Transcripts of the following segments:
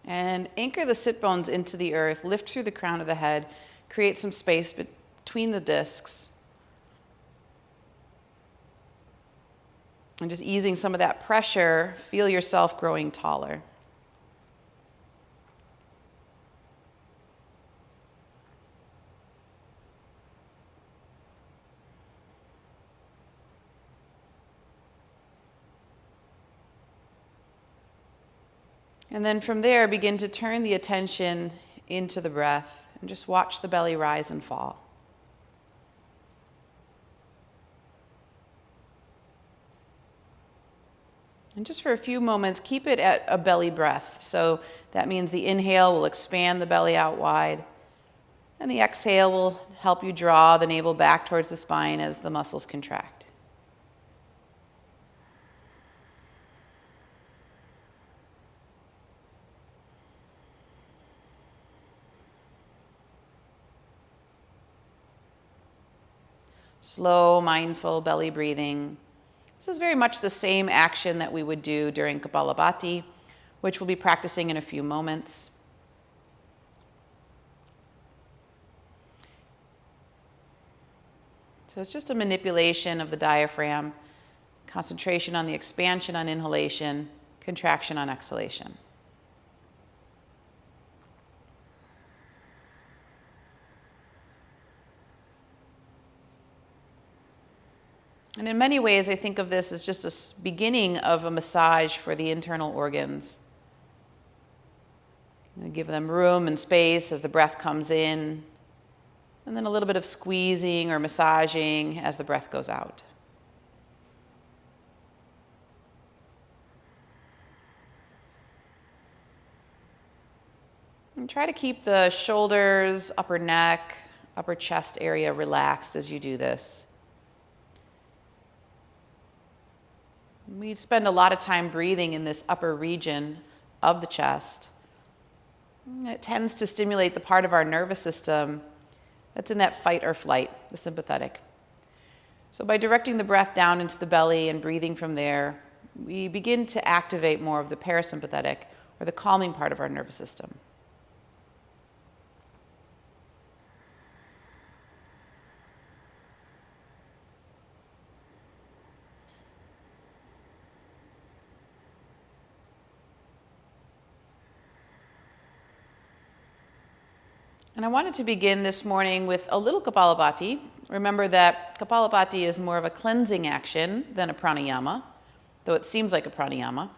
And anchor the sit bones into the earth, lift through the crown of the head, create some space between the discs. And just easing some of that pressure, feel yourself growing taller. And then from there, begin to turn the attention into the breath and just watch the belly rise and fall. And just for a few moments, keep it at a belly breath. So that means the inhale will expand the belly out wide, and the exhale will help you draw the navel back towards the spine as the muscles contract. Slow, mindful belly breathing. This is very much the same action that we would do during Kabalabhati, which we'll be practicing in a few moments. So it's just a manipulation of the diaphragm, concentration on the expansion on inhalation, contraction on exhalation. And in many ways, I think of this as just a beginning of a massage for the internal organs. Give them room and space as the breath comes in, and then a little bit of squeezing or massaging as the breath goes out. And try to keep the shoulders, upper neck, upper chest area relaxed as you do this. We spend a lot of time breathing in this upper region of the chest. It tends to stimulate the part of our nervous system that's in that fight or flight, the sympathetic. So by directing the breath down into the belly and breathing from there, we begin to activate more of the parasympathetic, or the calming part of our nervous system. And I wanted to begin this morning with a little Kapalabhati. Remember that Kapalabhati is more of a cleansing action than a pranayama, though it seems like a pranayama.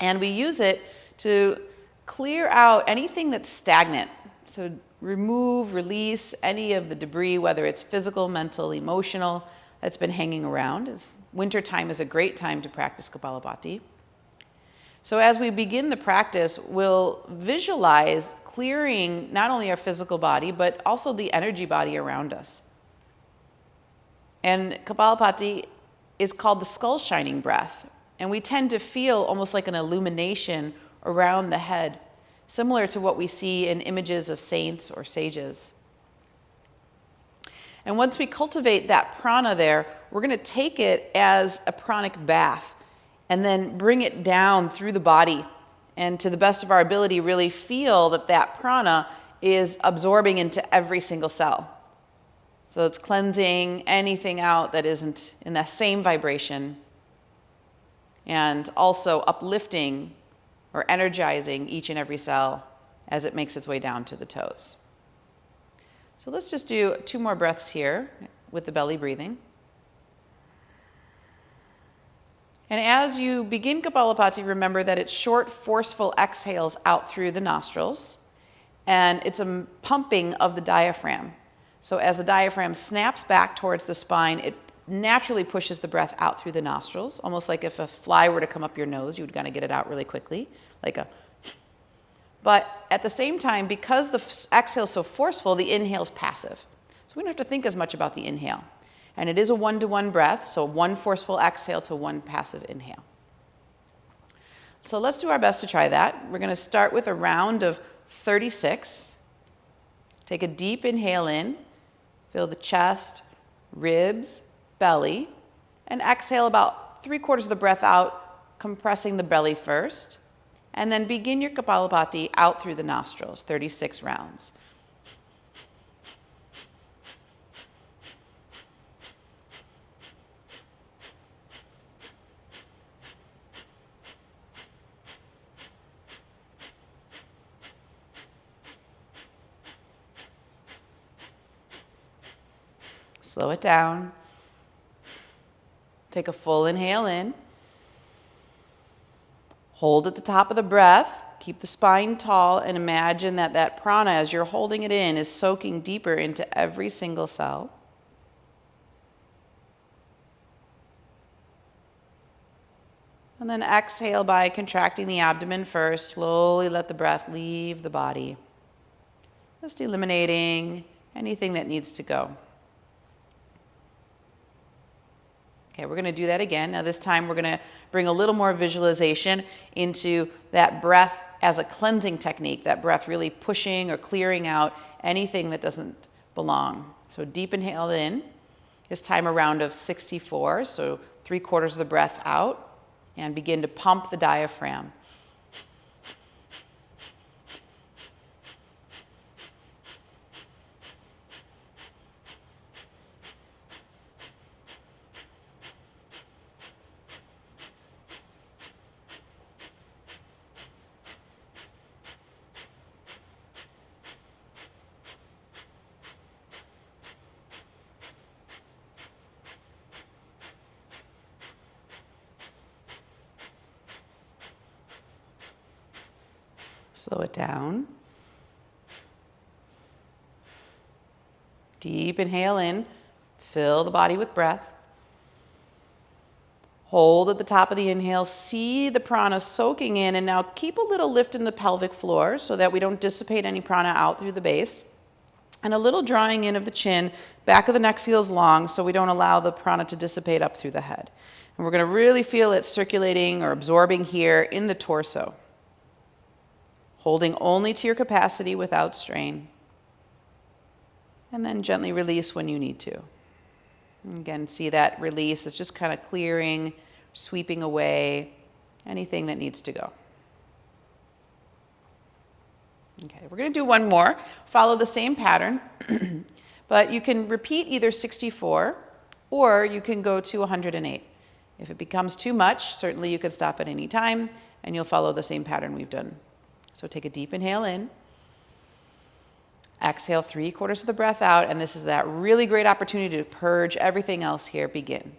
And we use it to clear out anything that's stagnant. So remove, release any of the debris, whether it's physical, mental, emotional, that's been hanging around. Wintertime is a great time to practice Kapalabhati. So as we begin the practice, we'll visualize clearing not only our physical body, but also the energy body around us. And Kabalabhati is called the skull shining breath. And we tend to feel almost like an illumination around the head, similar to what we see in images of saints or sages. And once we cultivate that prana there, we're going to take it as a pranic bath and then bring it down through the body, and to the best of our ability, really feel that that prana is absorbing into every single cell. So it's cleansing anything out that isn't in that same vibration, and also uplifting or energizing each and every cell as it makes its way down to the toes. So let's just do 2 more breaths here with the belly breathing. And as you begin Kabalabhati, remember that it's short, forceful exhales out through the nostrils, and it's a pumping of the diaphragm. So as the diaphragm snaps back towards the spine, it naturally pushes the breath out through the nostrils, almost like if a fly were to come up your nose, you would kind of get it out really quickly, like a. But at the same time, because the exhale is so forceful, the inhale is passive. So we don't have to think as much about the inhale. And it is a 1-to-1 breath, so 1 forceful exhale to 1 passive inhale. So let's do our best to try that. We're going to start with a round of 36. Take a deep inhale in, feel the chest, ribs, belly, and exhale about 3/4 of the breath out, compressing the belly first, And then begin your Kapalabhati out through the nostrils, 36 rounds. Slow it down. Take a full inhale in. Hold at the top of the breath. Keep the spine tall and imagine that that prana, as you're holding it in, is soaking deeper into every single cell. And then exhale by contracting the abdomen first. Slowly let the breath leave the body. Just eliminating anything that needs to go. Okay, we're going to do that again. Now this time we're going to bring a little more visualization into that breath as a cleansing technique, that breath really pushing or clearing out anything that doesn't belong. So deep inhale in. This time a round of 64, so 3/4 of the breath out, and begin to pump the diaphragm. Slow it down. Deep inhale in. Fill the body with breath. Hold at the top of the inhale. See the prana soaking in, and now keep a little lift in the pelvic floor so that we don't dissipate any prana out through the base. And a little drawing in of the chin. Back of the neck feels long, so we don't allow the prana to dissipate up through the head. And we're going to really feel it circulating or absorbing here in the torso. Holding only to your capacity without strain. And then gently release when you need to. And again, see that release. It's just kind of clearing, sweeping away anything that needs to go. Okay, we're going to do one more. Follow the same pattern, but you can repeat either 64 or you can go to 108. If it becomes too much, certainly you could stop at any time and you'll follow the same pattern we've done. So take a deep inhale in. Exhale 3/4 of the breath out, and this is that really great opportunity to purge everything else here. Begin.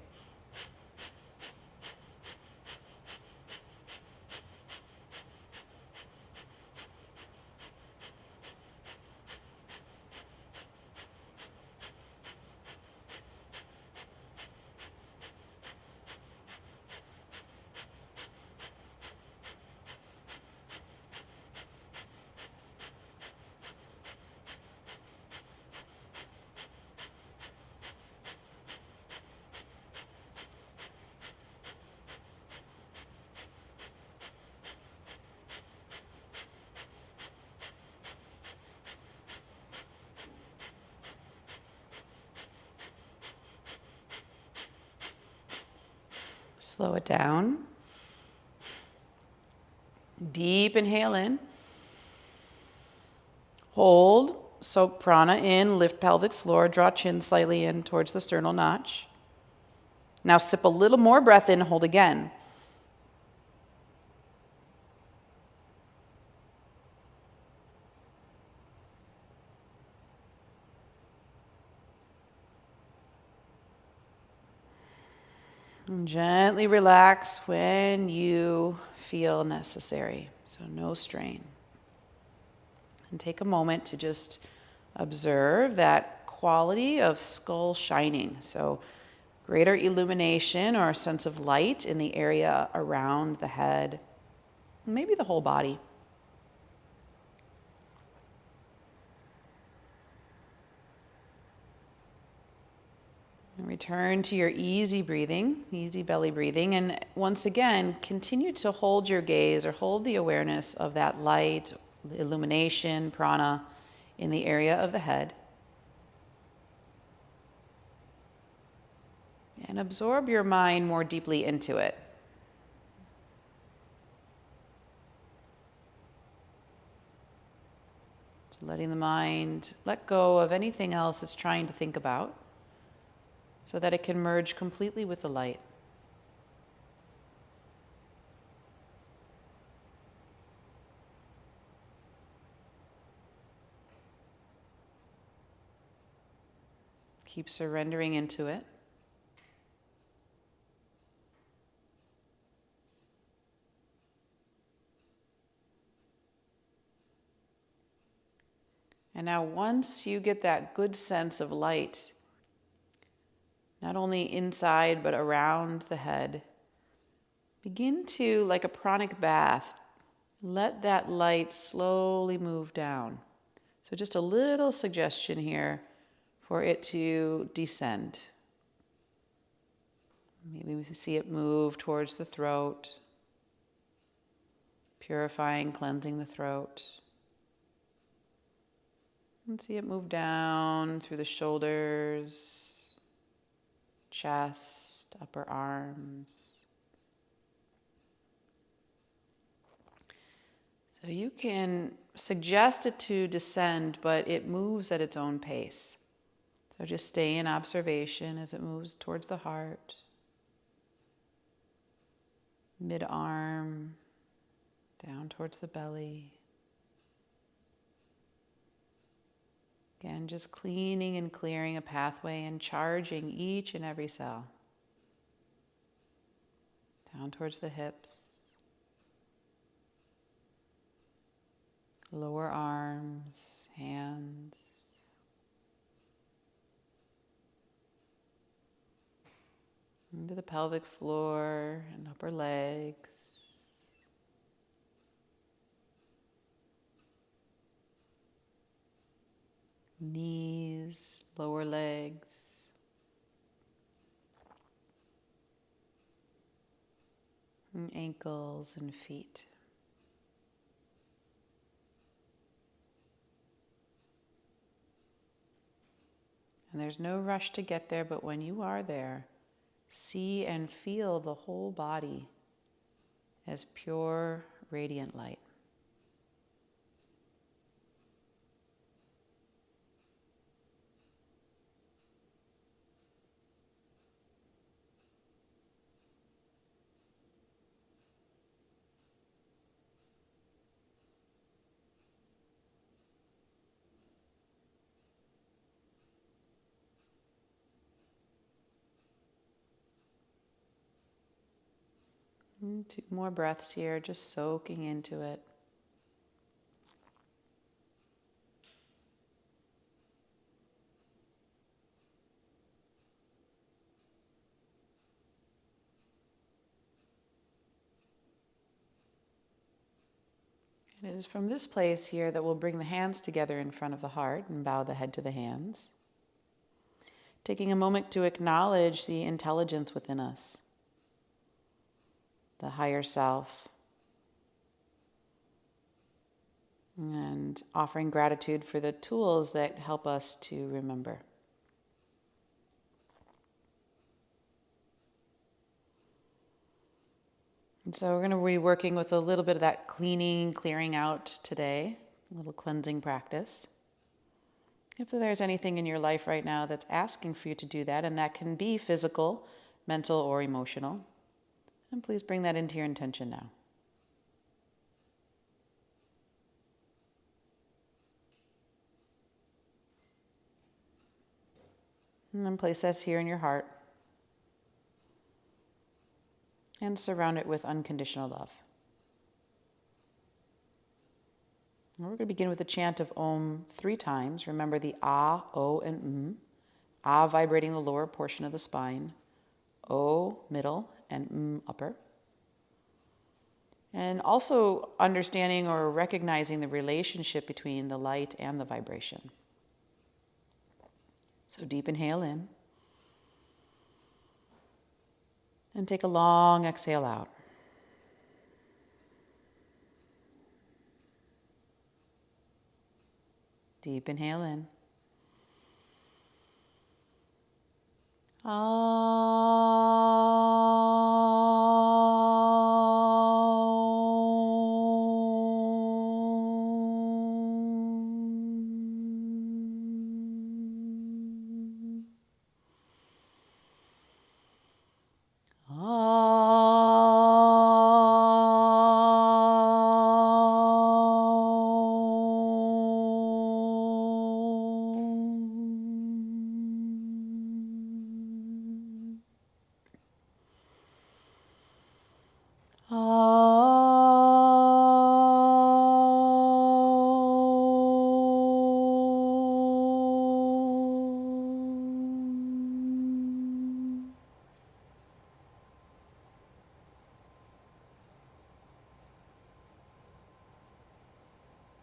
Slow it down. Deep inhale in. Hold, soak prana in, lift pelvic floor, draw chin slightly in towards the sternal notch. Now sip a little more breath in, hold again. And gently relax when you feel necessary, so no strain. And take a moment to just observe that quality of skull shining. So greater illumination or a sense of light in the area around the head, maybe the whole body. And return to your easy breathing, easy belly breathing. And once again, continue to hold your gaze or hold the awareness of that light, illumination, prana in the area of the head. And absorb your mind more deeply into it. So letting the mind let go of anything else it's trying to think about so that it can merge completely with the light. Keep surrendering into it. And now once you get that good sense of light, not only inside but around the head, begin to, like a pranic bath, let that light slowly move down. So just a little suggestion here for it to descend. Maybe we see it move towards the throat, purifying, cleansing the throat. And see it move down through the shoulders, chest, upper arms. So you can suggest it to descend, but it moves at its own pace. So just stay in observation as it moves towards the heart, mid-arm, down towards the belly. Again, just cleaning and clearing a pathway and charging each and every cell. Down towards the hips, lower arms, hands. Into the pelvic floor and upper legs. Knees, lower legs. And ankles and feet. And there's no rush to get there, but when you are there, see and feel the whole body as pure, radiant light. And 2 more breaths here, just soaking into it. And it is from this place here that we'll bring the hands together in front of the heart and bow the head to the hands. Taking a moment to acknowledge the intelligence within us, the higher self, and offering gratitude for the tools that help us to remember. And so we're going to be working with a little bit of that cleaning, clearing out today, a little cleansing practice. If there's anything in your life right now that's asking for you to do that, and that can be physical, mental, or emotional, and please bring that into your intention now. And then place that here in your heart. And surround it with unconditional love. And we're going to begin with a chant of Om 3 times. Remember the Ah, O, and Ah vibrating the lower portion of the spine. O middle and upper. And also understanding or recognizing the relationship between the light and the vibration. So deep inhale in. And take a long exhale out. Deep inhale in.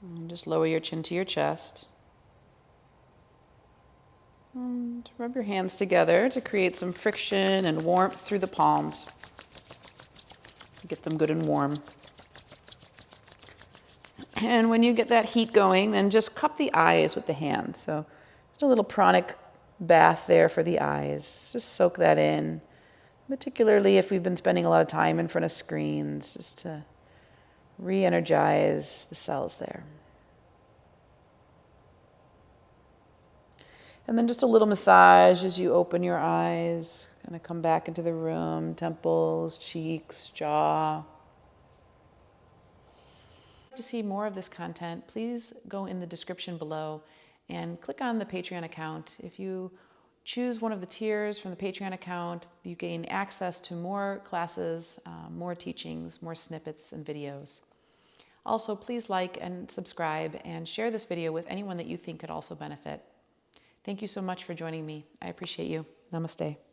And just lower your chin to your chest. And rub your hands together to create some friction and warmth through the palms. Get them good and warm. And when you get that heat going, then just cup the eyes with the hands. So just a little pranic bath there for the eyes. Just soak that in, particularly if we've been spending a lot of time in front of screens, just to re-energize the cells there. And then just a little massage as you open your eyes, kind of come back into the room, temples, cheeks, jaw. To see more of this content, please go in the description below and click on the Patreon account. If you choose one of the tiers from the Patreon account, you gain access to more classes, more teachings, more snippets and videos. Also, please like and subscribe and share this video with anyone that you think could also benefit. Thank you so much for joining me. I appreciate you. Namaste.